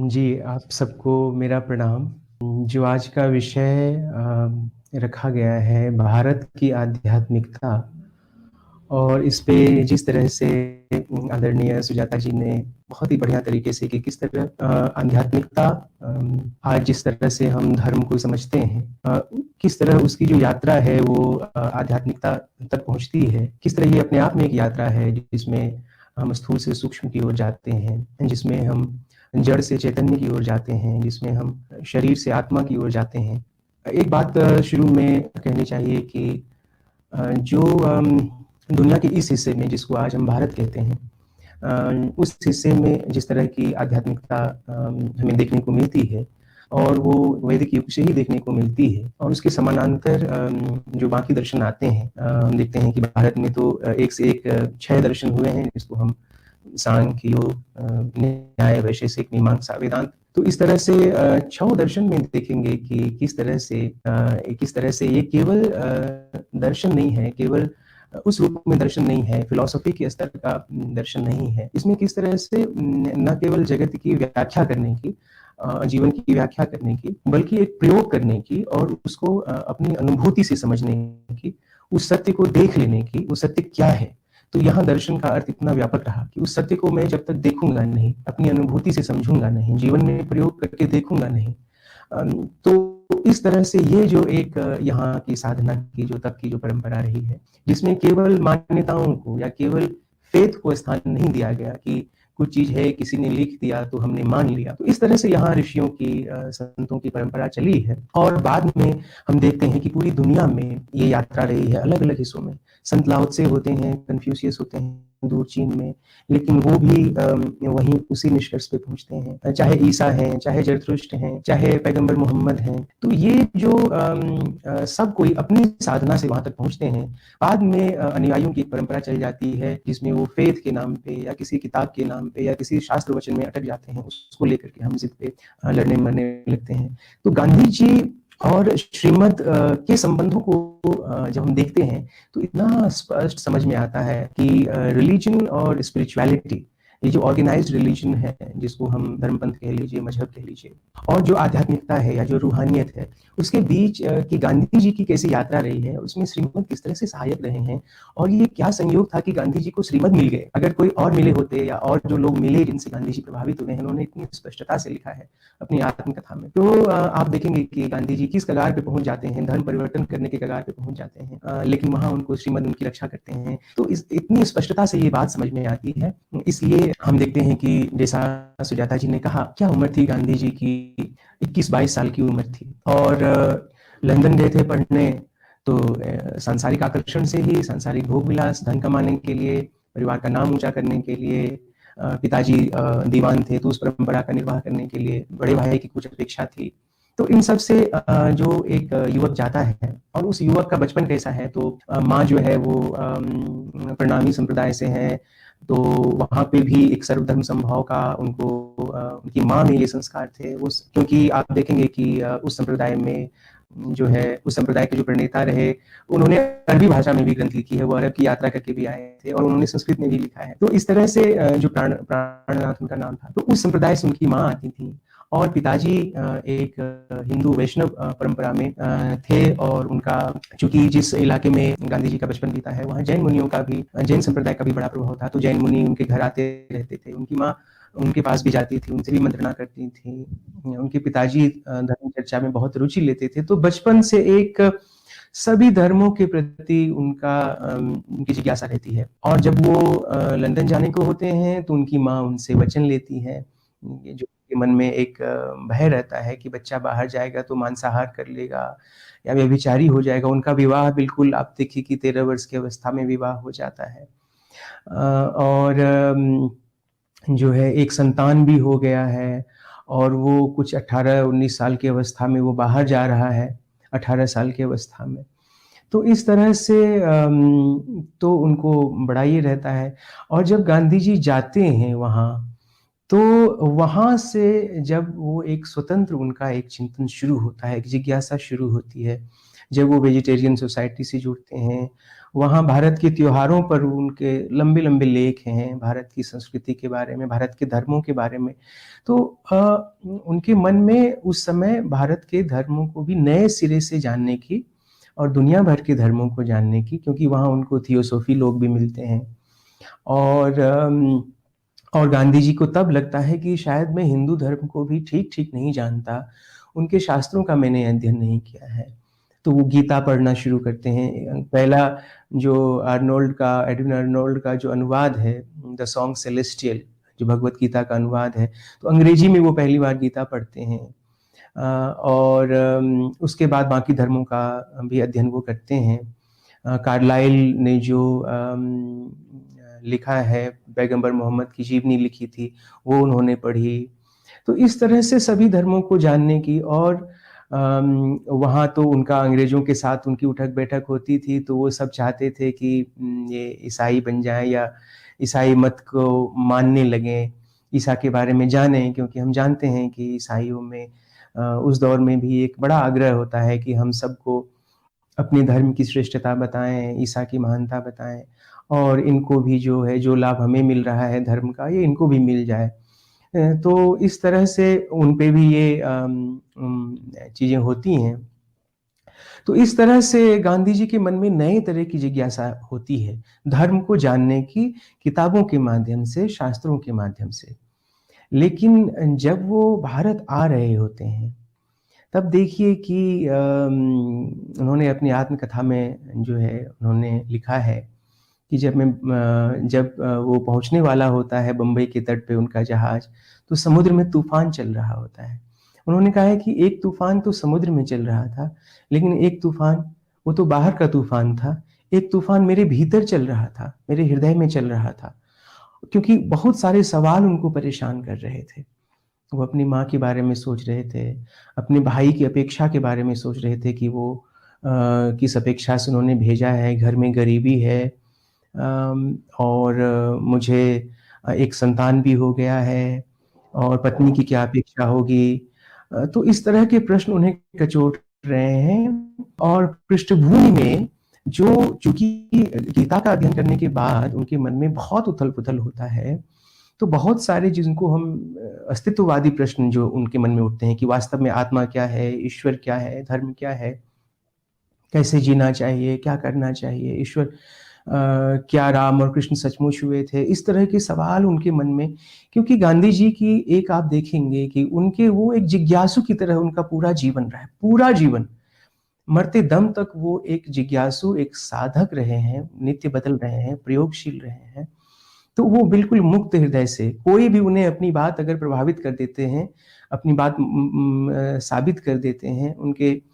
जी, आप सबको मेरा प्रणाम। जो आज का विषय रखा गया है भारत की आध्यात्मिकता और इस पे जिस तरह से आदरणीय सुजाता जी ने बहुत ही बढ़िया तरीके से कि किस तरह आध्यात्मिकता आज जिस तरह से हम धर्म को समझते हैं किस तरह उसकी जो यात्रा है वो आध्यात्मिकता तक पहुँचती है। किस तरह ये अपने आप में एक यात्रा है जिसमें हम स्थूल से सूक्ष्म की ओर जाते हैं, जिसमें हम जड़ से चैतन्य की ओर जाते हैं, जिसमें हम शरीर से आत्मा की ओर जाते हैं। एक बात शुरू में कहनी चाहिए कि जो दुनिया के इस हिस्से में जिसको आज हम भारत कहते हैं उस हिस्से में जिस तरह की आध्यात्मिकता हमें देखने को मिलती है और वो वैदिक युग से ही देखने को मिलती है और उसके समानांतर जो बाकी दर्शन आते हैं हम देखते हैं कि भारत में तो एक से एक 6 दर्शन हुए हैं जिसको हम सांख्य योग न्याय वैशेषिक मीमांसा वेदांत। तो इस तरह से 6 दर्शन में देखेंगे कि किस तरह से ये केवल दर्शन नहीं है, केवल उस रूप में दर्शन नहीं है, फिलॉसफी के स्तर का दर्शन नहीं है। इसमें किस तरह से न केवल जगत की व्याख्या करने की जीवन की व्याख्या करने की, बल्कि एक प्रयोग करने की और उसको अपनी अनुभूति से समझने की, उस सत्य को देख लेने की, वो सत्य क्या है। तो यहाँ दर्शन का अर्थ इतना व्यापक रहा कि उस सत्य को मैं जब तक देखूंगा नहीं, अपनी अनुभूति से समझूंगा नहीं, जीवन में प्रयोग करके देखूंगा नहीं, तो इस तरह से ये जो एक यहाँ की साधना की जो तक की जो परंपरा रही है, जिसमें केवल मान्यताओं को या केवल फेथ को स्थान नहीं दिया गया कि कुछ चीज है किसी ने लिख दिया तो हमने मान लिया। तो इस तरह से यहाँ ऋषियों की संतों की परंपरा चली है और बाद में हम देखते हैं कि पूरी दुनिया में ये यात्रा रही है अलग अलग हिस्सों में। संत लाओ त्से होते हैं, कन्फ्यूशियस होते हैं दूर चीन में, लेकिन वो भी वहीं उसी निष्कर्ष पे पहुंचते हैं। चाहे ईसा हैं, चाहे जरथुष्ट हैं, चाहे पैगंबर मोहम्मद हैं, तो ये जो सब कोई अपनी साधना से वहां तक पहुंचते हैं। बाद में अनुयायियों की एक परंपरा चल जाती है जिसमें वो फेथ के नाम पे या किसी किताब के नाम पे या किसी शास्त्र वचन में अटक जाते हैं, उसको लेकर के हम जिद पे लड़ने मरने लगते हैं। तो गांधी जी और श्रीमद के संबंधों को जब हम देखते हैं तो इतना स्पष्ट समझ में आता है कि रिलीजन और स्पिरिचुअलिटी, ये जो ऑर्गेनाइज्ड रिलीजन है जिसको हम धर्मपंथ कह लीजिए, मजहब कह लीजिए, और जो आध्यात्मिकता है या जो रूहानियत है, उसके बीच की गांधी जी की कैसी यात्रा रही है, उसमें श्रीमद किस तरह से सहायक रहे हैं। और ये क्या संयोग था कि गांधी जी को श्रीमद मिल गए। अगर कोई और मिले होते या और जो लोग मिले जिनसे गांधी जी प्रभावित हुए हैं, उन्होंने इतनी स्पष्टता से लिखा है अपनी आत्मकथा में। तो आप देखेंगे कि गांधी जी किस कगार पे पहुंच जाते हैं, धर्म परिवर्तन करने के कगार पे पहुंच जाते हैं, लेकिन वहां उनको श्रीमद उनकी रक्षा करते हैं। तो इतनी स्पष्टता से ये बात समझ में आती है। इसलिए हम देखते हैं कि जैसा सुजाता जी ने कहा, क्या उम्र थी गांधी जी की, 21-22 साल की उम्र थी और लंदन गए थे पढ़ने। तो सांसारिक आकर्षण से ही, सांसारिक भोग विलास, धन कमाने के लिए, परिवार का नाम ऊंचा करने के लिए, पिताजी दीवान थे तो उस परंपरा का निर्वाह करने के लिए बड़े भाई की कुछ अपेक्षा थी। तो इन सब से जो एक युवक जाता है और उस युवक का बचपन कैसा है, तो माँ जो है वो प्रणामी संप्रदाय से है, तो वहां पे भी एक सर्वधर्म संभाव का उनको उनकी माँ में ये संस्कार थे। उस क्योंकि आप देखेंगे कि उस संप्रदाय में जो है, उस संप्रदाय के जो प्रणेता रहे, उन्होंने अरबी भाषा में भी ग्रंथ लिखी है, वो अरब की यात्रा करके भी आए थे और उन्होंने संस्कृत में भी लिखा है। तो इस तरह से जो प्राणनाथ उनका नाम था, तो उस संप्रदाय से उनकी माँ आती थी और पिताजी एक हिंदू वैष्णव परंपरा में थे और उनका, चूंकि जिस इलाके में गांधी जी का बचपन बीता है वहाँ जैन मुनियों का भी, जैन संप्रदाय का भी बड़ा प्रभाव था। तो जैन मुनि उनके घर आते रहते थे, उनकी माँ उनके पास भी जाती थी, उनसे भी मंत्रणा करती थी। उनके पिताजी धर्म चर्चा में बहुत रुचि लेते थे। तो बचपन से एक सभी धर्मों के प्रति उनकी जिज्ञासा रहती है और जब वो लंदन जाने को होते हैं तो उनकी माँ उनसे वचन लेती है। ये जो उनके मन में एक भय रहता है कि बच्चा बाहर जाएगा तो मांसाहार कर लेगा या व्यभिचारी हो जाएगा। उनका विवाह बिल्कुल, आप देखिए कि 13 वर्ष की अवस्था में विवाह हो जाता है और जो है एक संतान भी हो गया है और वो कुछ 18-19 साल की अवस्था में वो बाहर जा रहा है, 18 साल की अवस्था में। तो इस तरह से तो उनको बड़ा ये रहता है और जब गांधी जी जाते हैं वहाँ, तो वहाँ से जब वो एक स्वतंत्र उनका एक चिंतन शुरू होता है, एक जिज्ञासा शुरू होती है। जब वो वेजिटेरियन सोसाइटी से जुड़ते हैं वहाँ भारत के त्योहारों पर उनके लंबे-लंबे लेख हैं, भारत की संस्कृति के बारे में, भारत के धर्मों के बारे में। तो उनके मन में उस समय भारत के धर्मों को भी नए सिरे से जानने की और दुनिया भर के धर्मों को जानने की, क्योंकि वहाँ उनको थियोसॉफ़ी लोग भी मिलते हैं। और और गांधी जी को तब लगता है कि शायद मैं हिंदू धर्म को भी ठीक-ठीक नहीं जानता, उनके शास्त्रों का मैंने अध्ययन नहीं किया है। तो वो गीता पढ़ना शुरू करते हैं। पहला जो एडविन आर्नोल्ड का जो अनुवाद है, द सॉन्ग सेलेस्टियल, जो भगवत गीता का अनुवाद है, तो अंग्रेजी में वो पहली बार गीता पढ़ते हैं। और उसके बाद बाकी धर्मों का भी अध्ययन वो करते हैं। कार्लाइल ने जो लिखा है, पैगंबर मोहम्मद की जीवनी लिखी थी, वो उन्होंने पढ़ी। तो इस तरह से सभी धर्मों को जानने की, और वहाँ तो उनका अंग्रेज़ों के साथ उनकी उठक-बैठक होती थी, तो वो सब चाहते थे कि ये ईसाई बन जाएँ या ईसाई मत को मानने लगें, ईसा के बारे में जानें, क्योंकि हम जानते हैं कि ईसाइयों में उस दौर में भी एक बड़ा आग्रह होता है कि हम सबको अपने धर्म की श्रेष्ठता बताएँ, ईसा की महानता बताएँ, और इनको भी जो है, जो लाभ हमें मिल रहा है धर्म का, ये इनको भी मिल जाए। तो इस तरह से उन पे भी ये चीज़ें होती हैं। तो इस तरह से गांधी जी के मन में नए तरह की जिज्ञासा होती है, धर्म को जानने की, किताबों के माध्यम से, शास्त्रों के माध्यम से। लेकिन जब वो भारत आ रहे होते हैं, तब देखिए कि उन्होंने अपनी आत्मकथा में जो है उन्होंने लिखा है कि जब वो पहुँचने वाला होता है बम्बई के तट पे उनका जहाज़, तो समुद्र में तूफ़ान चल रहा होता है। उन्होंने कहा है कि एक तूफ़ान तो समुद्र में चल रहा था, लेकिन एक तूफ़ान, वो तो बाहर का तूफ़ान था, एक तूफ़ान मेरे भीतर चल रहा था, मेरे हृदय में चल रहा था। क्योंकि बहुत सारे सवाल उनको परेशान कर रहे थे। वो अपनी माँ के बारे में सोच रहे थे, अपने भाई की अपेक्षा के बारे में सोच रहे थे कि वो किस अपेक्षा से उन्होंने भेजा है, घर में गरीबी है, और मुझे एक संतान भी हो गया है, और पत्नी की क्या अपेक्षा होगी। तो इस तरह के प्रश्न उन्हें कचोट रहे हैं, और पृष्ठभूमि में चूँकि गीता का अध्ययन करने के बाद उनके मन में बहुत उथल-पुथल होता है, तो बहुत सारे जिनको हम अस्तित्ववादी प्रश्न जो उनके मन में उठते हैं कि वास्तव में आत्मा क्या है? ईश्वर क्या है? धर्म क्या है? कैसे जीना चाहिए? क्या करना चाहिए? ईश्वर क्या राम और कृष्ण सचमुच हुए थे? इस तरह के सवाल उनके मन में, क्योंकि गांधी जी की एक आप देखेंगे कि उनके वो एक जिज्ञासु की तरह उनका पूरा जीवन रहा है, पूरा जीवन। मरते दम तक वो एक जिज्ञासु, एक साधक रहे हैं, नित्य बदल रहे हैं, प्रयोगशील रहे हैं। तो वो बिल्कुल मुक्त हृदय से, कोई भी उन्हें अपनी बात अगर प्रभावित कर देते हैं, अपनी बात साबित कर देते हैं, उनके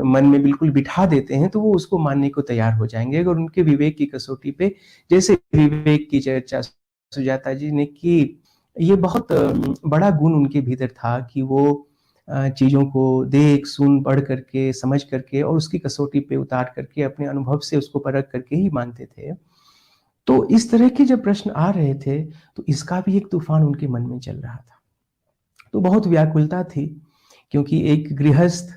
मन में बिल्कुल बिठा देते हैं, तो वो उसको मानने को तैयार हो जाएँगे। अगर उनके विवेक की कसौटी पे, जैसे विवेक की चर्चा सुजाता जी ने की, ये बहुत बड़ा गुण उनके भीतर था कि वो चीज़ों को देख, सुन, पढ़ करके, समझ करके और उसकी कसौटी पे उतार करके, अपने अनुभव से उसको परख करके ही मानते थे। तो इस तरह के जब प्रश्न आ रहे थे, तो इसका भी एक तूफ़ान उनके मन में चल रहा था। तो बहुत व्याकुलता थी, क्योंकि एक गृहस्थ,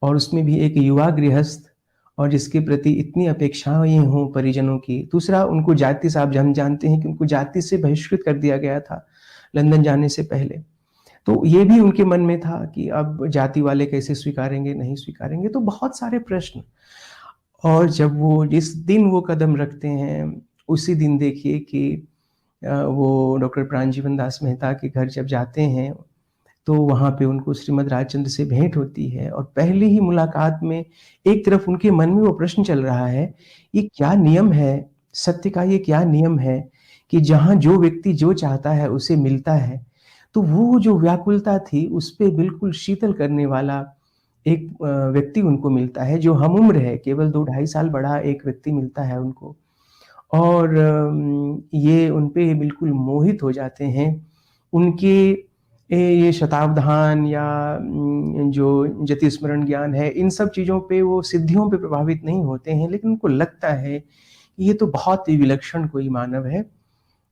और उसमें भी एक युवा गृहस्थ, और जिसके प्रति इतनी अपेक्षाएँ हों परिजनों की। दूसरा, उनको जाति से, आप हम जानते हैं कि उनको जाति से बहिष्कृत कर दिया गया था, लंदन जाने से पहले। तो ये भी उनके मन में था कि अब जाति वाले कैसे स्वीकारेंगे, नहीं स्वीकारेंगे, तो बहुत सारे प्रश्न। और जब वो जिस दिन वो कदम रखते हैं, उसी दिन देखिए कि वो डॉक्टर प्राणजीवन दास मेहता के घर जब जाते हैं, तो वहाँ पे उनको श्रीमद् राजचंद्र से भेंट होती है, और पहली ही मुलाकात में एक तरफ उनके मन में वो प्रश्न चल रहा है, ये क्या नियम है? सत्य का ये क्या नियम है कि जहाँ जो व्यक्ति जो चाहता है उसे मिलता है? तो वो जो व्याकुलता थी, उस पे बिल्कुल शीतल करने वाला एक व्यक्ति उनको मिलता है, जो हम-उम्र है, केवल 2 ढाई साल बड़ा एक व्यक्ति मिलता है उनको। और ये उन पे बिल्कुल मोहित हो जाते हैं। उनके ये शतावधान या जो जतिस्मरण ज्ञान है, इन सब चीज़ों पे, वो सिद्धियों पे प्रभावित नहीं होते हैं, लेकिन उनको लगता है कि ये तो बहुत ही विलक्षण कोई मानव है,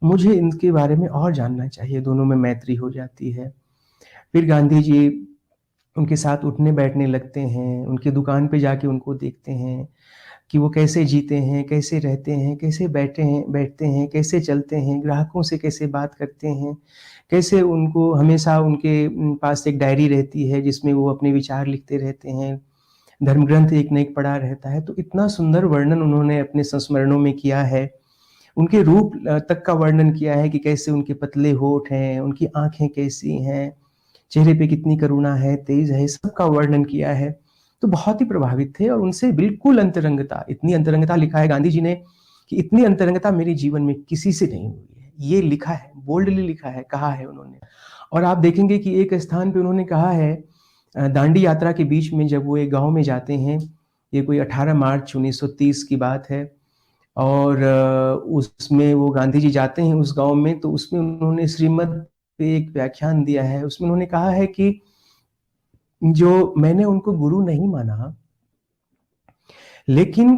मुझे इनके बारे में और जानना चाहिए। दोनों में मैत्री हो जाती है। फिर गांधी जी उनके साथ उठने-बैठने लगते हैं, उनकी दुकान पे जाके उनको देखते हैं। कि वो कैसे जीते हैं, कैसे रहते हैं, कैसे बैठते हैं, कैसे चलते हैं, ग्राहकों से कैसे बात करते हैं, कैसे उनको हमेशा उनके पास एक डायरी रहती है जिसमें वो अपने विचार लिखते रहते हैं, धर्म ग्रंथ एक न एक पढ़ा रहता है। तो इतना सुंदर वर्णन उन्होंने अपने संस्मरणों में किया है। उनके रूप तक का वर्णन किया है कि कैसे उनके पतले होठ हैं, उनकी आँखें कैसी हैं, चेहरे पे कितनी करुणा है, तेज है, सबका वर्णन किया है। तो बहुत ही प्रभावित थे और उनसे बिल्कुल अंतरंगता, इतनी अंतरंगता लिखा है गांधी जी ने कि इतनी अंतरंगता मेरे जीवन में किसी से नहीं हुई है। ये लिखा है, बोल्डली लिखा है, कहा है उन्होंने। और आप देखेंगे कि एक स्थान पे उन्होंने कहा है दांडी यात्रा के बीच में जब वो एक गाँव में जाते हैं, ये कोई 18 मार्च 1930 की बात है और उसमें वो गांधी जी जाते हैं उस गाँव में, तो उसमें उन्होंने श्रीमद् पे एक व्याख्यान दिया है। उसमें उन्होंने कहा है कि जो मैंने उनको गुरु नहीं माना, लेकिन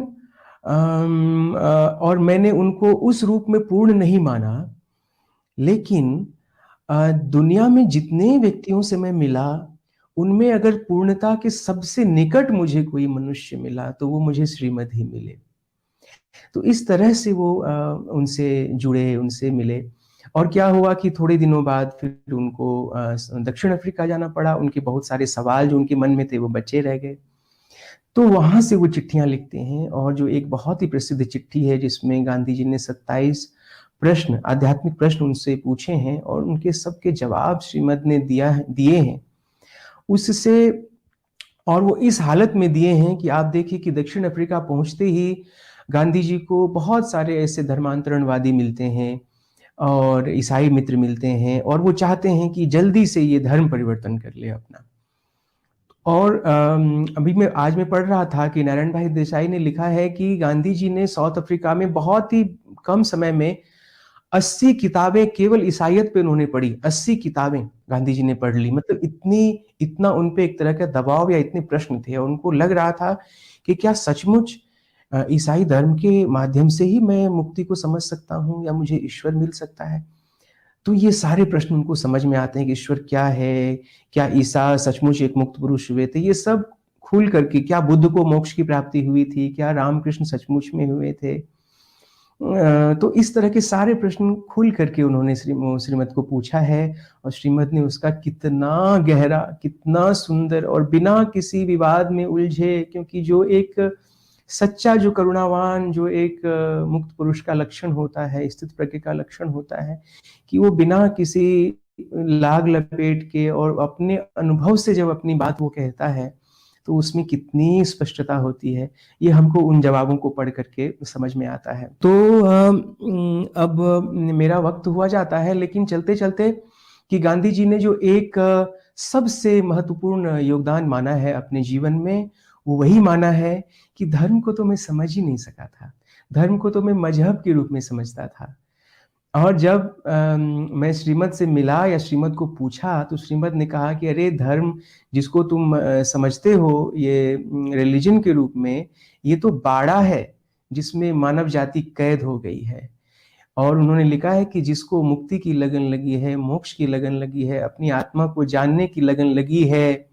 और मैंने उनको उस रूप में पूर्ण नहीं माना, लेकिन दुनिया में जितने व्यक्तियों से मैं मिला, उनमें अगर पूर्णता के सबसे निकट मुझे कोई मनुष्य मिला, तो वो मुझे श्रीमद् ही मिले। तो इस तरह से वो उनसे जुड़े, उनसे मिले और क्या हुआ कि थोड़े दिनों बाद फिर उनको दक्षिण अफ्रीका जाना पड़ा। उनके बहुत सारे सवाल जो उनके मन में थे वो बचे रह गए। तो वहाँ से वो चिट्ठियाँ लिखते हैं और जो एक बहुत ही प्रसिद्ध चिट्ठी है जिसमें गांधी जी ने 27 प्रश्न, आध्यात्मिक प्रश्न उनसे पूछे हैं और उनके सबके जवाब श्रीमद् ने दिए हैं। उससे और वो इस हालत में दिए हैं कि आप देखिए कि दक्षिण अफ्रीका पहुँचते ही गांधी जी को बहुत सारे ऐसे धर्मांतरणवादी मिलते हैं और ईसाई मित्र मिलते हैं और वो चाहते हैं कि जल्दी से ये धर्म परिवर्तन कर ले अपना। और अभी आज मैं पढ़ रहा था कि नारायण भाई देसाई ने लिखा है कि गांधी जी ने साउथ अफ्रीका में बहुत ही कम समय में 80 किताबें केवल ईसाइयत पे उन्होंने पढ़ी। 80 किताबें गांधी जी ने पढ़ ली। मतलब इतना उन पे एक तरह का दबाव या इतने प्रश्न थे और उनको लग रहा था कि क्या सचमुच ईसाई धर्म के माध्यम से ही मैं मुक्ति को समझ सकता हूँ या मुझे ईश्वर मिल सकता है। तो ये सारे प्रश्न उनको समझ में आते हैं कि ईश्वर क्या है, क्या ईसा सचमुच एक मुक्त पुरुष हुए थे, ये सब खुल करके, क्या बुद्ध को मोक्ष की प्राप्ति हुई थी, क्या रामकृष्ण सचमुच में हुए थे। तो इस तरह के सारे प्रश्न खुल करके उन्होंने श्रीमद् को पूछा है और श्रीमद् ने उसका कितना गहरा, कितना सुंदर और बिना किसी विवाद में उलझे, क्योंकि जो एक सच्चा, जो करुणावान, जो एक मुक्त पुरुष का लक्षण होता है, स्थित प्रज्ञ का लक्षण होता है कि वो बिना किसी लाग लपेट के और अपने अनुभव से जब अपनी बात वो कहता है तो उसमें कितनी स्पष्टता होती है, ये हमको उन जवाबों को पढ़ करके समझ में आता है। तो अब मेरा वक्त हुआ जाता है, लेकिन चलते चलते कि गांधी जी ने जो एक सबसे महत्वपूर्ण योगदान माना है अपने जीवन में, वो वही माना है कि धर्म को तो मैं समझ ही नहीं सका था, धर्म को तो मैं मजहब के रूप में समझता था। और जब मैं श्रीमद् से मिला या श्रीमद् को पूछा तो श्रीमद् ने कहा कि अरे धर्म जिसको तुम समझते हो ये रिलीजन के रूप में, ये तो बाड़ा है जिसमें मानव जाति कैद हो गई है। और उन्होंने लिखा है कि जिसको मुक्ति की लगन लगी है, मोक्ष की लगन लगी है, अपनी आत्मा को जानने की लगन लगी है,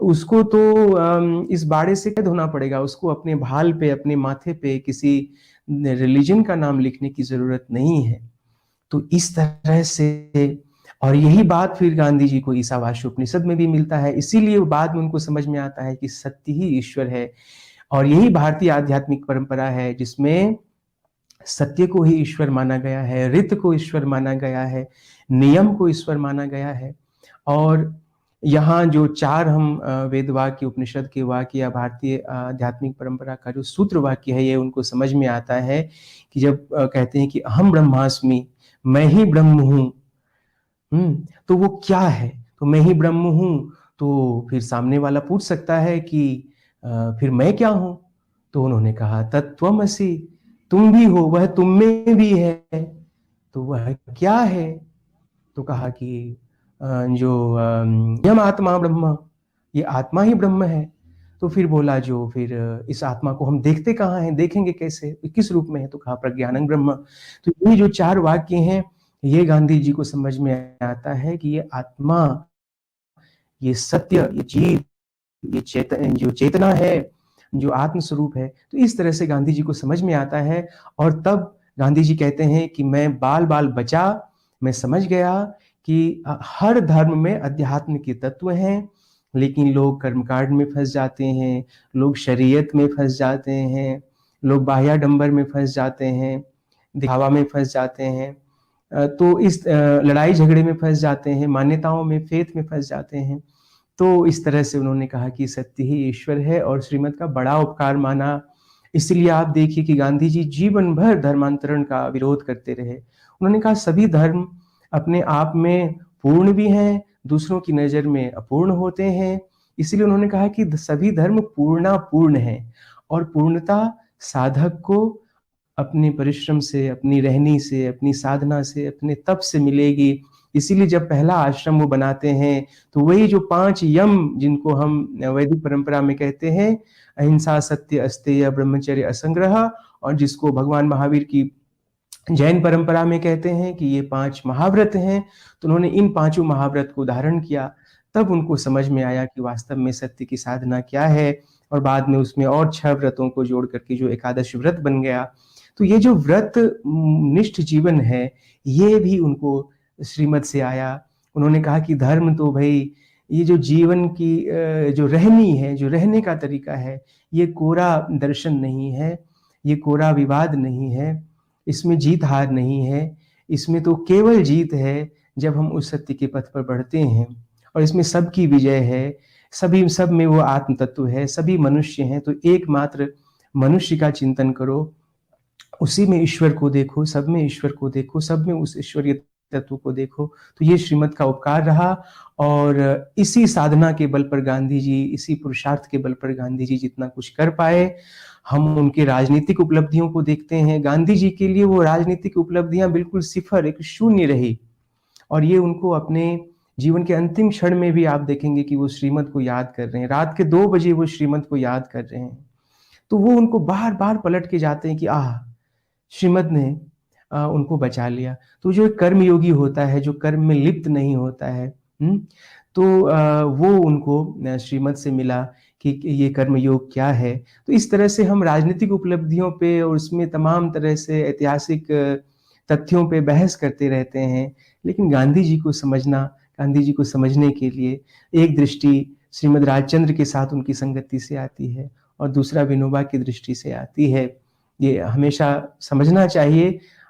उसको तो इस बाड़े से कैद होना पड़ेगा। उसको अपने भाल पे, अपने माथे पे किसी रिलीजन का नाम लिखने की जरूरत नहीं है। तो इस तरह से, और यही बात फिर गांधी जी को ईसावास्य उपनिषद में भी मिलता है। इसीलिए बाद में उनको समझ में आता है कि सत्य ही ईश्वर है। और यही भारतीय आध्यात्मिक परंपरा है जिसमें सत्य को ही ईश्वर माना गया है, ऋत को ईश्वर माना गया है, नियम को ईश्वर माना गया है। और यहाँ जो चार हम वेद वाक्य, उपनिषद के वाक्य या भारतीय आध्यात्मिक परंपरा का जो सूत्र वाक्य है, ये उनको समझ में आता है कि जब कहते हैं कि अहम ब्रह्मास्मि, मैं ही ब्रह्म हूँ, तो वो क्या है? तो मैं ही ब्रह्म हूँ, तो फिर सामने वाला पूछ सकता है कि फिर मैं क्या हूँ? तो उन्होंने कहा तत्त्वमसि, तुम भी हो, वह तुम में भी है। तो वह क्या है? तो कहा कि जो यम आत्मा ब्रह्म, ये आत्मा ही ब्रह्म है। तो फिर बोला जो फिर इस आत्मा को हम देखते कहाँ हैं, देखेंगे कैसे, किस रूप में है? तो कहा प्रज्ञानं ब्रह्म। तो ये जो चार वाक्य हैं, ये गांधी जी को समझ में आता है कि ये आत्मा, ये सत्य, ये जीव, ये जो चेतना है, जो आत्म स्वरूप है। तो इस तरह से गांधी जी को समझ में आता है और तब गांधी जी कहते हैं कि मैं बाल-बाल बचा, मैं समझ गया कि हर धर्म में अध्यात्म के तत्व हैं, लेकिन लोग कर्मकांड में फँस जाते हैं, लोग शरीयत में फँस जाते हैं, लोग बाह्याडंबर में फँस जाते हैं, दिखावा में फँस जाते हैं। तो इस लड़ाई झगड़े में फँस जाते हैं, मान्यताओं में, फेथ में फँस जाते हैं। तो इस तरह से उन्होंने कहा कि सत्य ही ईश्वर है और श्रीमद् का बड़ा उपकार माना। इसलिए आप देखिए कि गांधी जी जीवन भर धर्मांतरण का विरोध करते रहे। उन्होंने कहा सभी धर्म अपने आप में पूर्ण भी हैं, दूसरों की नज़र में अपूर्ण होते हैं। इसलिए उन्होंने कहा कि सभी धर्म पूर्णापूर्ण हैं और पूर्णता साधक को अपने परिश्रम से, अपनी रहनी से, अपनी साधना से, अपने तप से मिलेगी। इसीलिए जब पहला आश्रम वो बनाते हैं, तो वही जो 5 यम जिनको हम वैदिक परंपरा में कहते हैं, अहिंसा, सत्य, अस्तेय, ब्रह्मचर्य, असंग्रह, और जिसको भगवान महावीर की जैन परंपरा में कहते हैं कि ये 5 महाव्रत हैं। तो उन्होंने इन 5 महाव्रत को धारण किया, तब उनको समझ में आया कि वास्तव में सत्य की साधना क्या है, और बाद में उसमें और 6 व्रतों को जोड़ करके जो एकादश व्रत बन गया। तो ये जो व्रत निष्ठ जीवन है, ये भी उनको श्रीमद् से आया। उन्होंने कहा कि धर्म तो भई ये जो जीवन की जो रहनी है, जो रहने का तरीका है, ये कोरा दर्शन नहीं है, ये कोरा विवाद नहीं है, इसमें जीत-हार नहीं है, इसमें तो केवल जीत है जब हम उस सत्य के पथ पर बढ़ते हैं, और इसमें सबकी विजय है, सब में वो आत्म तत्व है, सभी मनुष्य हैं, तो एकमात्र मनुष्य का चिंतन करो, उसी में ईश्वर को देखो, सब में ईश्वर को देखो, सब में उस ईश्वरीय तत्व को देखो। तो ये श्रीमद् का उपकार रहा, और इसी साधना के बल पर गांधी जी, इसी पुरुषार्थ के बल पर गांधी जी जितना कुछ कर पाए। हम उनके राजनीतिक उपलब्धियों को देखते हैं, गांधी जी के लिए वो राजनीतिक उपलब्धियां बिल्कुल सिफर, एक शून्य रही, और ये उनको अपने जीवन के अंतिम क्षण में भी आप देखेंगे कि वो श्रीमद् को याद कर रहे हैं। रात के 2 बजे वो श्रीमद् को याद कर रहे हैं। तो वो उनको बार-बार पलट के जाते हैं कि श्रीमद् ने उनको बचा लिया। तो जो एक कर्मयोगी होता है, जो कर्म में लिप्त नहीं होता है, तो वो उनको श्रीमद् से मिला कि ये कर्मयोग क्या है। तो इस तरह से हम राजनीतिक उपलब्धियों पे और उसमें तमाम तरह से ऐतिहासिक तथ्यों पे बहस करते रहते हैं, लेकिन गांधी जी को समझना, गांधी जी को समझने के लिए एक दृष्टि श्रीमद् राजचंद्र के साथ उनकी संगति से आती है, और दूसरा विनोबा की दृष्टि से आती है। ये हमेशा समझना चाहिए।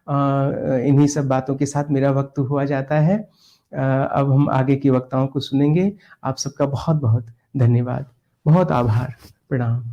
इन्हीं सब बातों के साथ मेरा वक्त हुआ जाता है। अब हम आगे के वक्ताओं को सुनेंगे। आप सबका बहुत-बहुत धन्यवाद। बहुत आभार। प्रणाम।